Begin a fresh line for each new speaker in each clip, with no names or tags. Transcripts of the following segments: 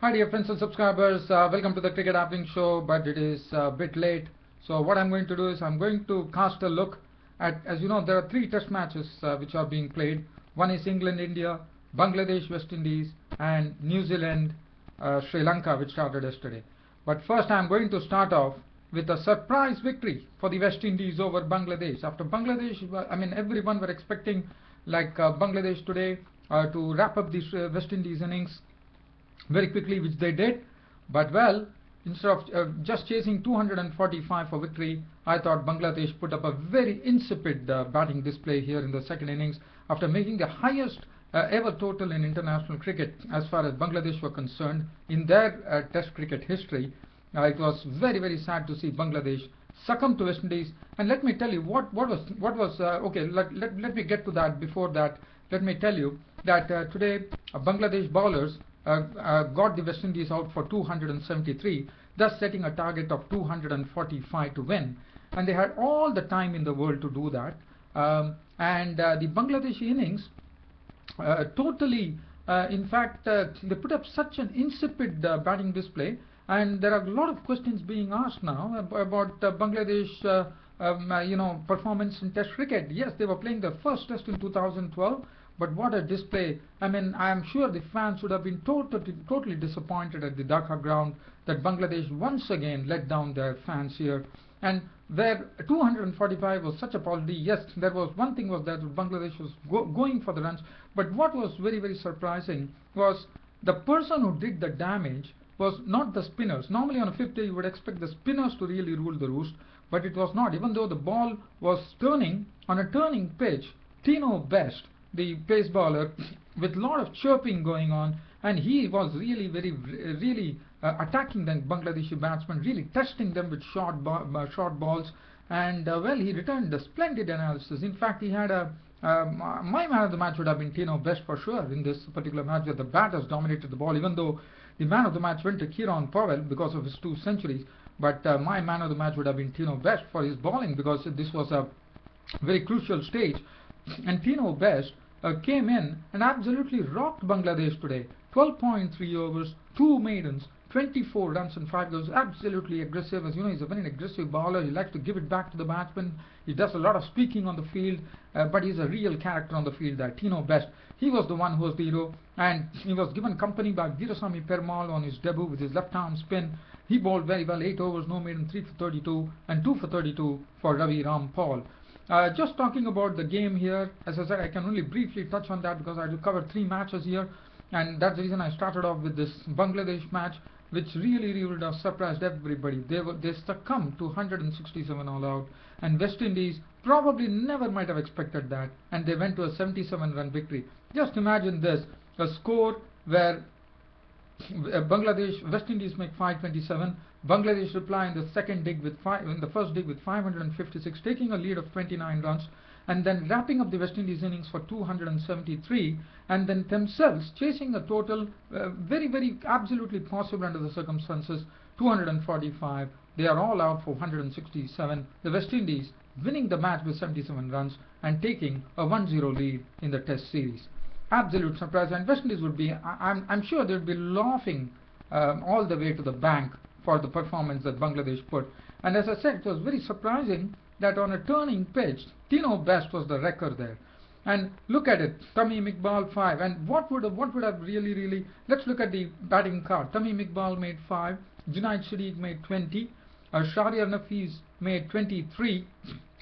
Hi dear friends and subscribers, welcome to the Cricket Happening Show, but it is a bit late. So what I'm going to do is I'm going to cast a look at, as you know, there are three test matches which are being played. One is England-India, Bangladesh-West Indies, and New Zealand-Sri Lanka, which started yesterday. But first I'm going to start off with a surprise victory for the West Indies over Bangladesh. After Bangladesh, I mean everyone were expecting like Bangladesh today to wrap up this West Indies innings very quickly, which they did. But well, instead of just chasing 245 for victory, I thought Bangladesh put up a very insipid batting display here in the second innings after making the highest ever total in international cricket as far as Bangladesh were concerned in their test cricket history. It was very sad to see Bangladesh succumb to West Indies. And let me tell you what was okay, let me get to that. Before that, let me tell you that today Bangladesh bowlers got the West Indies out for 273, thus setting a target of 245 to win. And they had all the time in the world to do that. The Bangladeshi innings totally, in fact, they put up such an insipid batting display. And there are a lot of questions being asked now about Bangladesh performance in Test cricket. Yes, they were playing their first Test in 2012. But what a display. I mean, I am sure the fans would have been totally disappointed at the Dhaka ground that Bangladesh once again let down their fans here. And where 245 was such a paucity, yes, there was one thing was that Bangladesh was going for the runs. But what was very surprising was the person who did the damage was not the spinners. Normally on a fifth day you would expect the spinners to really rule the roost, but it was not. Even though the ball was turning on a turning pitch, Tino Best, the pace bowler, with a lot of chirping going on, and he was really attacking the Bangladeshi batsmen, really testing them with short balls, and well, he returned a splendid analysis. In fact, he had my man of the match would have been Tino Best for sure in this particular match, where the batters dominated the ball, even though the man of the match went to Kieron Powell because of his 2 centuries. But my man of the match would have been Tino Best for his bowling, because this was a very crucial stage. And Tino Best came in and absolutely rocked Bangladesh today. 12.3 overs, 2 maidens, 24 runs and 5 goals. Absolutely aggressive. As you know, he's a very aggressive bowler. He likes to give it back to the batsman. He does a lot of speaking on the field, but he's a real character on the field. That Tino Best, he was the one who was the hero, and he was given company by Veerasamy Perumal on his debut with his left arm spin. He bowled very well. 8 overs, no maiden, 3 for 32, and 2 for 32 for Ravi Rampal. Just talking about the game here, as I said, I can only briefly touch on that because I will cover 3 matches here, and that's the reason I started off with this Bangladesh match, which really would have surprised everybody. They succumbed to 167 all out, and West Indies probably never might have expected that, and they went to a 77-run victory. Just imagine this, a score where West Indies make 527. Bangladesh reply in the first dig with 556, taking a lead of 29 runs, and then wrapping up the West Indies innings for 273, and then themselves chasing a total very absolutely possible under the circumstances, 245. They are all out for 167. The West Indies winning the match with 77 runs and taking a 1-0 lead in the Test series. Absolute surprise, and West Indies would be, I'm sure they would be laughing all the way to the bank for the performance that Bangladesh put. And as I said, it was very surprising that on a turning pitch, Tino Best was the wrecker there. And look at it, Tamim Iqbal 5, and what would have really, let's look at the batting card. Tamim Iqbal made 5, Junaid Siddique made 20, Shahriar Nafiz made 23,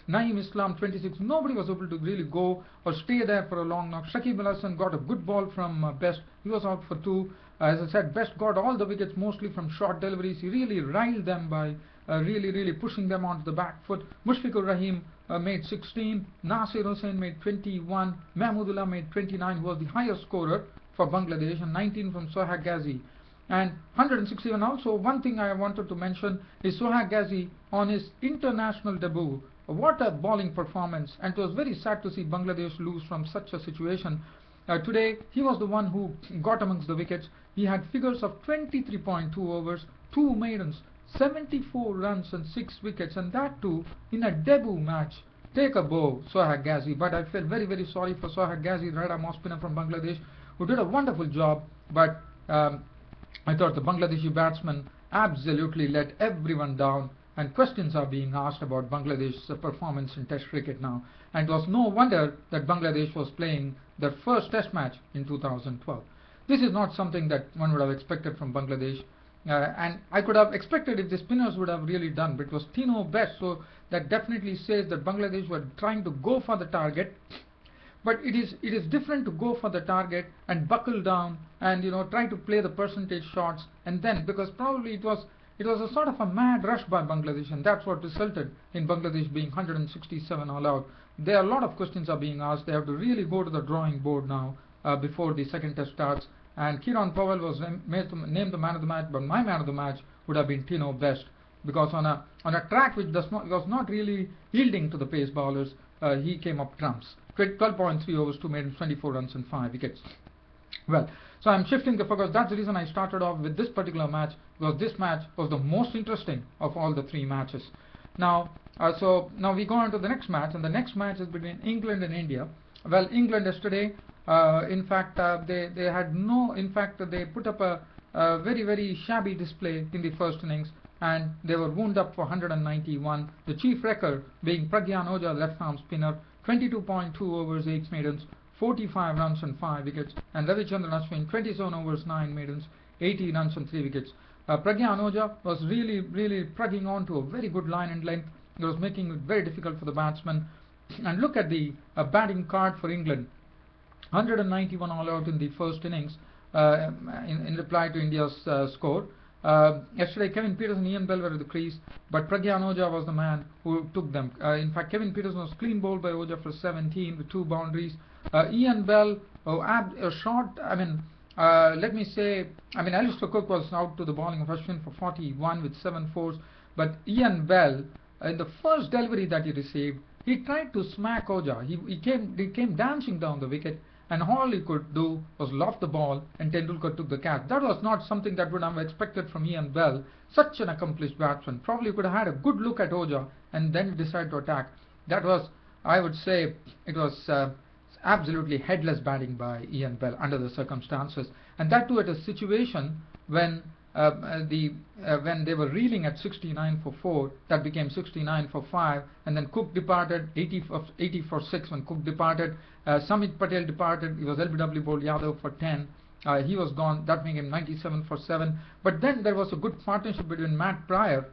Naeem Islam 26. Nobody was able to really go or stay there for a long knock. Shakib Al Hasan got a good ball from Best. He was out for 2. As I said, Best got all the wickets mostly from short deliveries. He really riled them by really pushing them onto the back foot. Mushfiqur Rahim made 16. Nasir Hussain made 21. Mahmudullah made 29, who was the highest scorer for Bangladesh, and 19 from Sohail Ghazi. And 161 also. One thing I wanted to mention is Sohail Ghazi on his international debut. What a bowling performance, and it was very sad to see Bangladesh lose from such a situation. Today he was the one who got amongst the wickets. He had figures of 23.2 overs, 2 maidens, 74 runs and 6 wickets, and that too in a debut match. Take a bow, Sohail Ghazi. But I felt very sorry for Sohail Ghazi, right arm off spinner from Bangladesh, who did a wonderful job, but I thought the Bangladeshi batsmen absolutely let everyone down, and questions are being asked about Bangladesh's performance in Test cricket now. And it was no wonder that Bangladesh was playing their first Test match in 2012. This is not something that one would have expected from Bangladesh. And I could have expected if the spinners would have really done, but it was Tino best, so that definitely says that Bangladesh were trying to go for the target. But it is different to go for the target and buckle down and try to play the percentage shots, and then, because probably it was a sort of a mad rush by Bangladesh, and that's what resulted in Bangladesh being 167 all out. There are a lot of questions are being asked. They have to really go to the drawing board now before the second test starts. And Kieran Powell was named the man of the match, but my man of the match would have been Tino Best, because on a track which was not really yielding to the pace bowlers, he came up trumps. 12.3 overs, 2 maidens, 24 runs and 5 wickets. Well, so I'm shifting the focus. That's the reason I started off with this particular match, because this match was the most interesting of all the three matches. Now we go on to the next match, and the next match is between England and India. Well, England yesterday, in fact, they put up a very, very shabby display in the first innings, and they were wound up for 191. The chief record being Pragyan Ojha, left-arm spinner, 22.2 overs, 8 maidens, 45 runs and 5 wickets, and Ravichandran Ashwin, 27 overs, 9 maidens, 80 runs and 3 wickets. Pragyan Ojha was really, really plugging on to a very good line and length. It was making it very difficult for the batsmen. And look at the batting card for England. 191 all out in the first innings in reply to India's score. Yesterday, Kevin Pietersen and Ian Bell were at the crease, but Pragyan Ojha was the man who took them. In fact, Kevin Pietersen was clean bowled by Ojha for 17 with 2 boundaries. Ian Bell, let me say, Alistair Cook was out to the bowling of Ashwin for 41 with 7 fours, but Ian Bell, in the first delivery that he received, he tried to smack Ojha. He came dancing down the wicket, and all he could do was loft the ball, and Tendulkar took the catch. That was not something that would have expected from Ian Bell, such an accomplished batsman. Probably could have had a good look at Ojha and then decide to attack. That was, I would say, it was absolutely headless batting by Ian Bell under the circumstances, and that too at a situation when when they were reeling at 69 for 4, that became 69 for 5, and then Cook departed, 80 for 6 when Cook departed. Samit Patel departed. He was LBW bowled Yadav for 10. He was gone. That made him 97 for 7. But then there was a good partnership between Matt Pryor,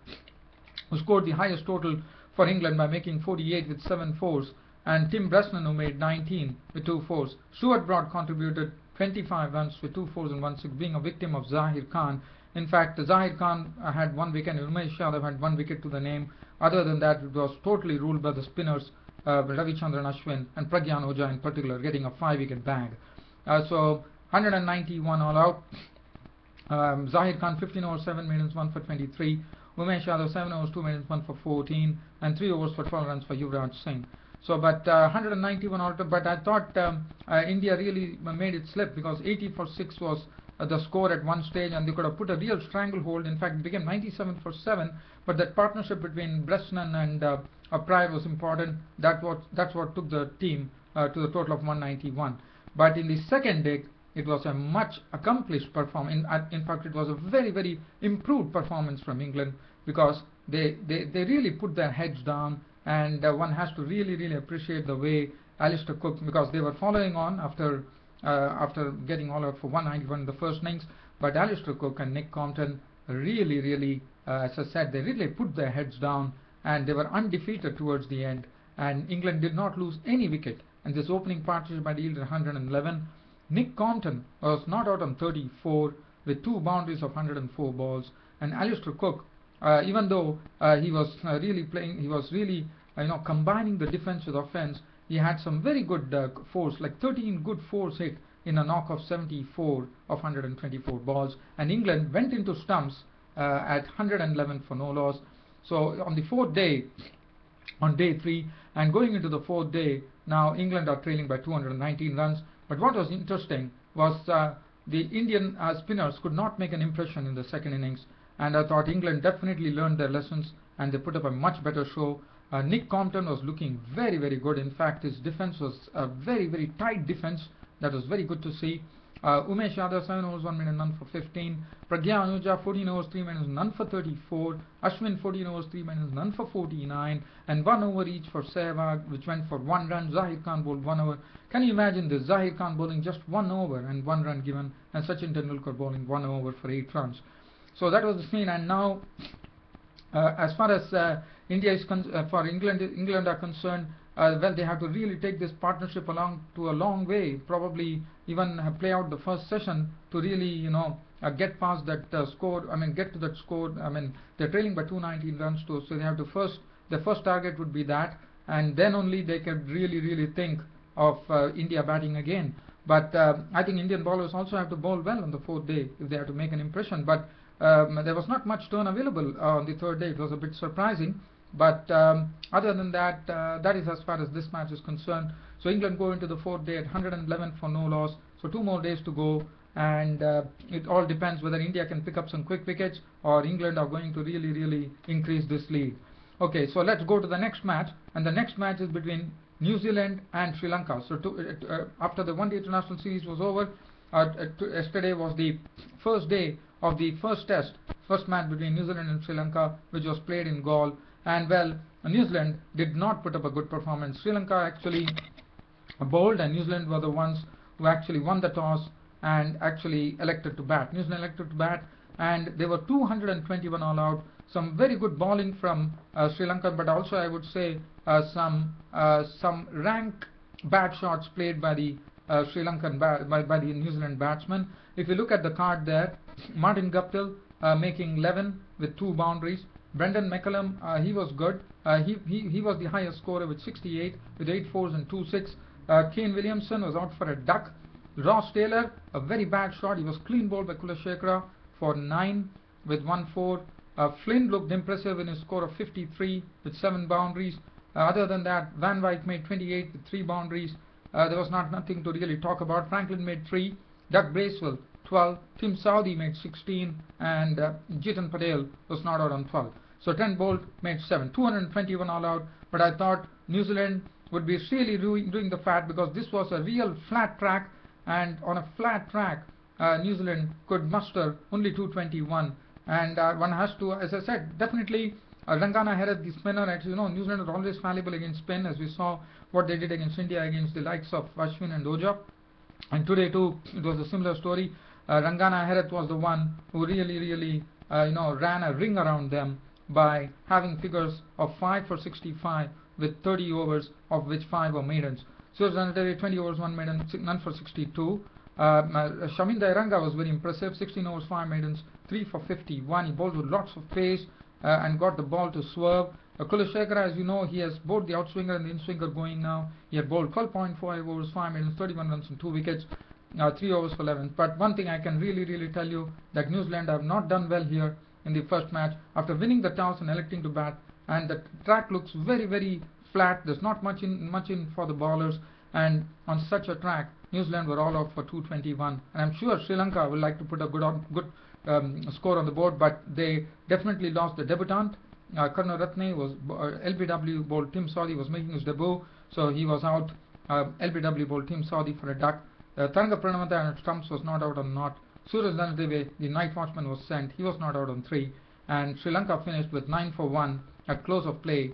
who scored the highest total for England by making 48 with 7 fours, and Tim Bresnan, who made 19 with 2 fours. Stuart Broad contributed 25 runs with 2 fours and 1 6, being a victim of Zahir Khan. In fact, Zahir Khan had 1 wicket, and Umesh Yadav had 1 wicket to the name. Other than that, it was totally ruled by the spinners, Ravichandran Ashwin and Pragyan Ojha in particular, getting a 5-wicket bag. So 191 all out. Zahir Khan 15 overs, 7 maidens, 1 for 23. Umesh Yadav 7 overs, 2 maidens, 1 for 14, and 3 overs for 12 runs for Yuvraj Singh. So, but 191 all out. But I thought India really made it slip, because 80 for 6 was the score at one stage, and they could have put a real stranglehold. In fact, it became 97 for 7, but that partnership between Bresnan and Pryor was important. That's what took the team to the total of 191. But in the second leg, it was a much accomplished performance. In fact, it was a very, very improved performance from England, because they really put their heads down, and one has to really, really appreciate the way Alistair Cook, because they were following on after getting all out for 191 in the first innings, but Alistair Cook and Nick Compton really, really, as I said, they really put their heads down, and they were undefeated towards the end, and England did not lose any wicket, and this opening partnership had yielded 111. Nick Compton was not out on 34 with 2 boundaries of 104 balls, and Alistair Cook, even though he was really playing, he was really combining the defense with offense. He had some very good fours, like 13 good fours hit in a knock of 74 of 124 balls, and England went into stumps at 111 for no loss. So on the 4th day, on day 3, and going into the 4th day, now England are trailing by 219 runs. But what was interesting was the Indian spinners could not make an impression in the second innings, and I thought England definitely learned their lessons, and they put up a much better show. Nick Compton was looking very, very good. In fact, his defense was a very, very tight defense. That was very good to see. Umesh Yadav 7 overs 1 minute, none for 15. Pragya Anuja 14 overs 3 minutes, none for 34. Ashwin 14 overs 3 minutes, none for 49. And 1 over each for Sehwag, which went for 1 run. Zahir Khan bowled 1 over. Can you imagine this? Zahir Khan bowling just 1 over and 1 run given, and Sachin Tendulkar bowling 1 over for 8 runs. So that was the scene. And now, as far as India is for England are concerned, well, they have to really take this partnership along to a long way. Probably even play out the first session to really, get past that score. I mean, get to that score. I mean, they're trailing by 219 runs too, so they have to the first target would be that, and then only they can really think of India batting again. But I think Indian bowlers also have to bowl well on the 4th day if they have to make an impression. But there was not much turn available on the 3rd day. It was a bit surprising. But other than that, that is as far as this match is concerned. So England go into the 4th day at 111 for no loss. So 2 more days to go, and it all depends whether India can pick up some quick wickets or England are going to really increase this lead. Okay, so let's go to the next match, and the next match is between New Zealand and Sri Lanka. So after the one-day international series was over, yesterday was the first day of the first match between New Zealand and Sri Lanka, which was played in Galle. And well, New Zealand did not put up a good performance. Sri Lanka actually bowled, and New Zealand were the ones who actually won the toss and actually elected to bat. New Zealand elected to bat, and they were 221 all out. Some very good bowling from Sri Lanka, but also I would say some rank bad shots played by the Sri Lankan by the New Zealand batsmen. If you look at the card there, Martin Guptill making 11 with 2 boundaries. Brendan McCullum, he was good. He was the highest scorer with 68 with 8 fours and 2 6. Kane Williamson was out for a duck. Ross Taylor, a very bad shot. He was clean bowled by Kulashekara for 9 with 1 4. Flynn looked impressive in his score of 53 with 7 boundaries. Other than that, Van Wyk made 28 with 3 boundaries. There was nothing to really talk about. Franklin made 3. Doug Bracewell 12. Tim Southee made 16, and Jitan Patel was not out on 12. So Trent Bolt made 7. 221 all out. But I thought New Zealand would be really doing the fat, because this was a real flat track, and on a flat track New Zealand could muster only 221. And one has to, as I said, definitely Rangana Herath, the spinner. Actually, New Zealand is always fallible against spin, as we saw what they did against India against the likes of Ashwin and Oja. And today too, it was a similar story. Rangana Herath was the one who really ran a ring around them by having figures of 5 for 65 with 30 overs, of which 5 were maidens. Suraj Ranade 20 overs 1 maiden, none for 62. Shaminda Iranga was very impressive. 16 overs 5 maidens, 3 for 51. He bowled with lots of pace and got the ball to swerve. Kulashekara, as you know, he has both the outswinger and the inswinger going now. He had bowled 12.5 overs 5 maidens, 31 runs and 2 wickets. 3 overs for 11. But one thing I can really tell you, that New Zealand have not done well here in the first match after winning the toss and electing to bat, and the track looks very flat. There's not much in for the bowlers, and on such a track New Zealand were all out for 221, and I'm sure Sri Lanka will like to put a good score on the board, but they definitely lost the debutant. Karunaratne was LBW bowled Tim Southee, was making his debut, so he was out. LBW bowled Tim Southee for a duck. Taranga Pranamata and Stumps was not out on naught. Suraj Ranade, the night watchman, was sent. He was not out on 3. And Sri Lanka finished with 9 for 1 at close of play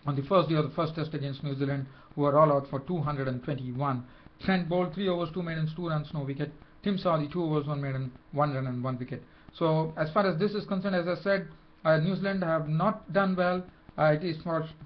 on the first day of the first test against New Zealand, who were all out for 221. Trent bowled 3 overs 2 maidens, 2 runs, no wicket. Tim Southee 2 overs 1 maiden, 1 run and 1 wicket. So as far as this is concerned, as I said, New Zealand have not done well. It is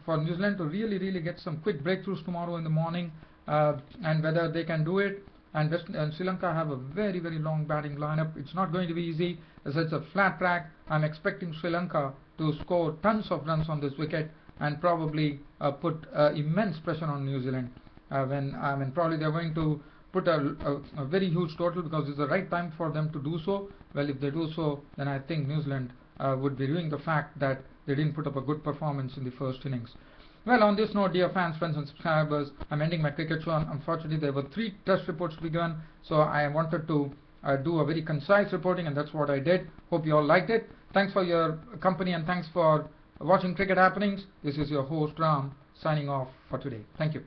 for New Zealand to really get some quick breakthroughs tomorrow in the morning, and whether they can do it. And Sri Lanka have a very long batting lineup. It's not going to be easy, as it's a flat track. I'm expecting Sri Lanka to score tons of runs on this wicket and probably put immense pressure on New Zealand. Probably they're going to put a very huge total, because it's the right time for them to do so. Well, if they do so, then I think New Zealand would be ruining the fact that they didn't put up a good performance in the first innings. Well, on this note, dear fans, friends and subscribers, I'm ending my cricket show. Unfortunately, there were 3 test reports to be given, so I wanted to do a very concise reporting, and that's what I did. Hope you all liked it. Thanks for your company, and thanks for watching Cricket Happenings. This is your host Ram, signing off for today. Thank you.